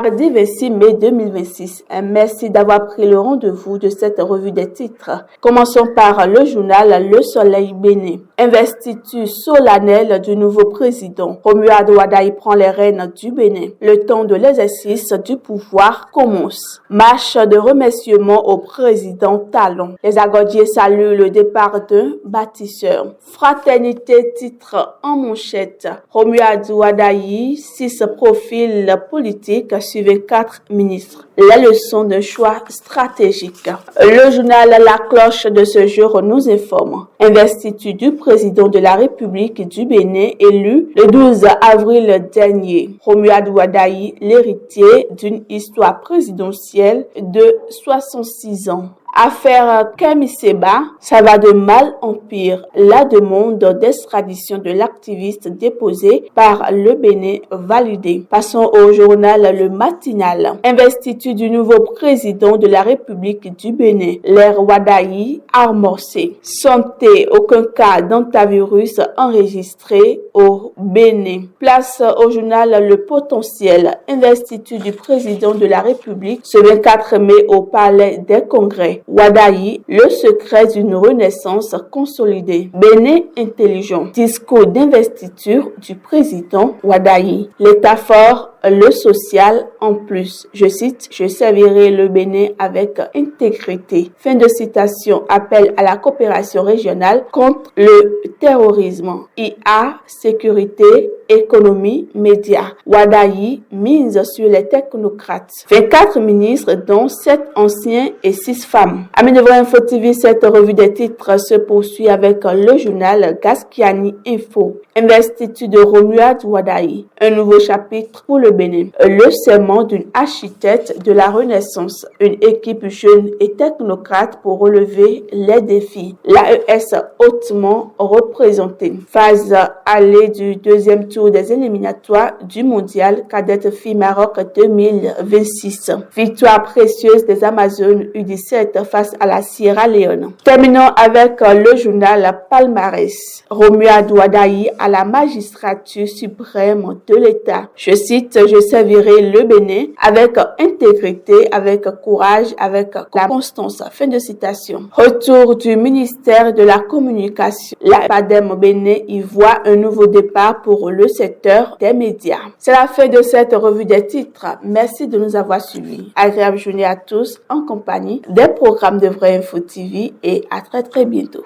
Mardi 26 mai 2026. Merci d'avoir pris le rendez-vous de cette revue des titres. Commençons par le journal Le Soleil Bénin. Investiture solennelle du nouveau président. Romuald Wadayi prend les rênes du Bénin. Le temps de l'exercice du pouvoir commence. Marche de remerciement au président Talon. Les Agodiers saluent le départ d'un bâtisseur. Fraternité titre en manchette. Romuald Wadayi, 6 profils politiques suivent 4 ministres. La leçon d'un choix stratégique. Le journal La Cloche de ce jour nous informe. Investiture du président de la République du Bénin élu le 12 avril dernier. Romuald Wadayi, l'héritier d'une histoire présidentielle de 66 ans. Affaire Kemi Seba, ça va de mal en pire. La demande d'extradition de l'activiste déposée par le Bénin validée. Passons au journal Le Matinal. Investiture du nouveau président de la République du Bénin. L'ère Wadayi amorcée. Santé, aucun cas d'antivirus enregistré au Bénin. Place au journal Le Potentiel. Investiture du président de la République ce 24 mai au Palais des Congrès. Wadayi, le secret d'une renaissance consolidée. Bénin intelligent. Discours d'investiture du président Wadayi. L'État fort, le social en plus. Je cite, je servirai le Bénin avec intégrité. Fin de citation. Appel à la coopération régionale contre le terrorisme. IA, sécurité, économie, médias. Wadayi mise sur les technocrates. 24 ministres dont 7 anciens et 6 femmes. Amis de Vrai Info TV, cette revue des titres se poursuit avec le journal Gaskiani Info. Investiture de Romuald Wadayi. Un nouveau chapitre pour le Bénin. Le serment d'une architecte de la Renaissance. Une équipe jeune et technocrate pour relever les défis. L'AES hautement représentée. Phase allée du deuxième tour des éliminatoires du mondial cadette FI Maroc 2026. Victoire précieuse des Amazones U17 face à la Sierra Leone. Terminons avec le journal Palmarès. Romuald Wadayi à la magistrature suprême de l'État. Je cite, je servirai le Bénin avec intégrité, avec courage, avec la constance. Fin de citation. Retour du ministère de la Communication. La PADEM Bénin y voit un nouveau départ pour le secteur des médias. C'est la fin de cette revue des titres. Merci de nous avoir suivis. Agréable journée à tous en compagnie des programmes de Vrai Info TV et à très bientôt.